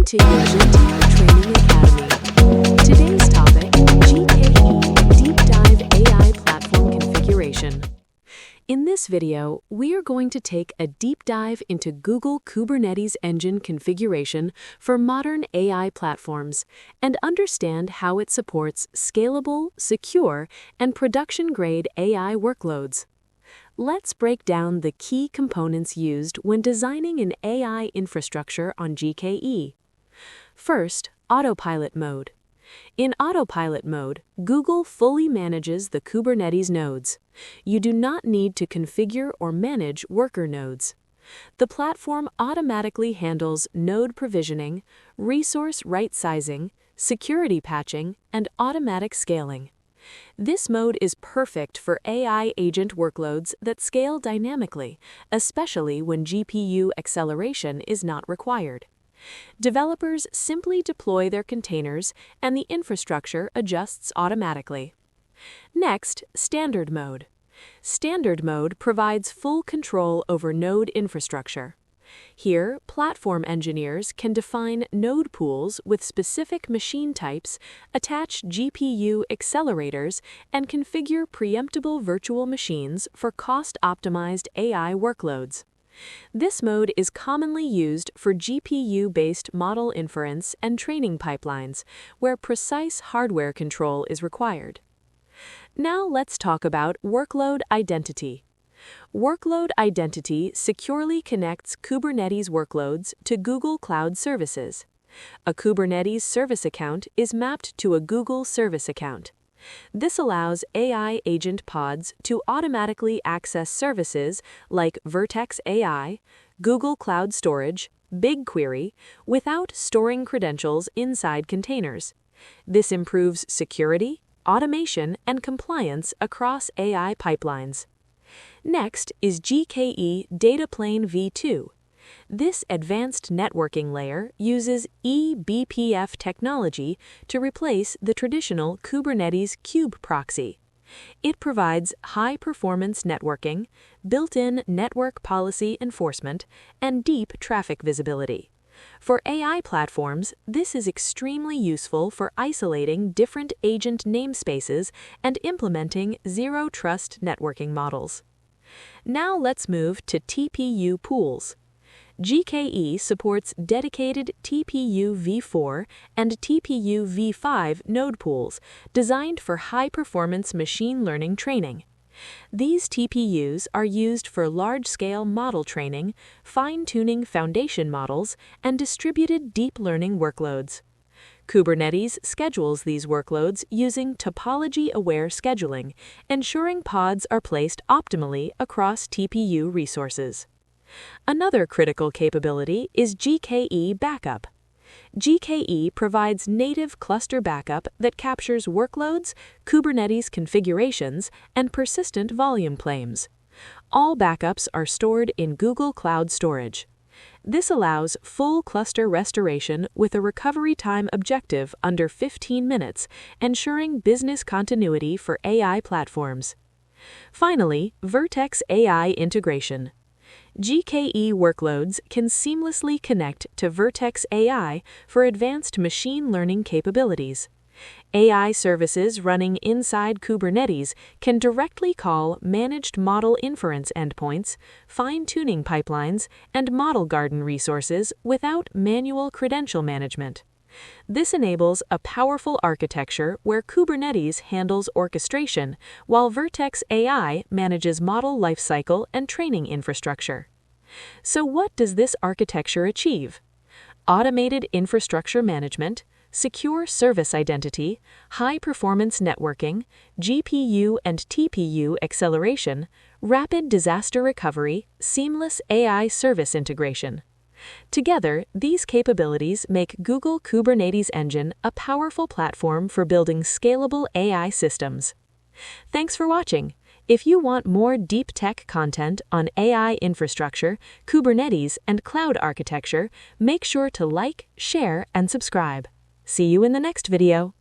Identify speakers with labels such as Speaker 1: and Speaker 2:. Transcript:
Speaker 1: to your GKE Training Academy. Today's topic, GKE Deep Dive AI Platform Configuration. In this video, we are going to take a deep dive into Google Kubernetes Engine configuration for modern AI platforms and understand how it supports scalable, secure, and production-grade AI workloads. Let's break down the key components used when designing an AI infrastructure on GKE. First, autopilot mode. In autopilot mode, Google fully manages the Kubernetes nodes. You do not need to configure or manage worker nodes. The platform automatically handles node provisioning, resource right-sizing, security patching, and automatic scaling. This mode is perfect for AI agent workloads that scale dynamically, especially when GPU acceleration is not required. Developers simply deploy their containers and the infrastructure adjusts automatically. Next, standard mode. Standard mode provides full control over node infrastructure. Here, platform engineers can define node pools with specific machine types, attach GPU accelerators, and configure preemptible virtual machines for cost-optimized AI workloads. This mode is commonly used for GPU-based model inference and training pipelines, where precise hardware control is required. Now let's talk about workload identity. Workload identity securely connects Kubernetes workloads to Google Cloud services. A Kubernetes service account is mapped to a Google service account. This allows AI agent pods to automatically access services like Vertex AI, Google Cloud Storage, BigQuery, without storing credentials inside containers. This improves security, automation, and compliance across AI pipelines. Next is GKE Data Plane v2. This advanced networking layer uses eBPF technology to replace the traditional Kubernetes kube proxy. It provides high-performance networking, built-in network policy enforcement, and deep traffic visibility. For AI platforms, this is extremely useful for isolating different agent namespaces and implementing zero-trust networking models. Now let's move to TPU pools. GKE supports dedicated TPU v4 and TPU v5 node pools designed for high-performance machine learning training. These TPUs are used for large-scale model training, fine-tuning foundation models, and distributed deep learning workloads. Kubernetes schedules these workloads using topology-aware scheduling, ensuring pods are placed optimally across TPU resources. Another critical capability is GKE Backup. GKE provides native cluster backup that captures workloads, Kubernetes configurations, and persistent volume claims. All backups are stored in Google Cloud Storage. This allows full cluster restoration with a recovery time objective under 15 minutes, ensuring business continuity for AI platforms. Finally, Vertex AI integration. GKE workloads can seamlessly connect to Vertex AI for advanced machine learning capabilities. AI services running inside Kubernetes can directly call managed model inference endpoints, fine-tuning pipelines, and model garden resources without manual credential management. This enables a powerful architecture where Kubernetes handles orchestration, while Vertex AI manages model lifecycle and training infrastructure. So what does this architecture achieve? Automated infrastructure management, secure service identity, high-performance networking, GPU and TPU acceleration, rapid disaster recovery, seamless AI service integration. Together, these capabilities make Google Kubernetes Engine a powerful platform for building scalable AI systems. Thanks for watching. If you want more deep tech content on AI infrastructure, Kubernetes, and cloud architecture, make sure to like, share, and subscribe. See you in the next video.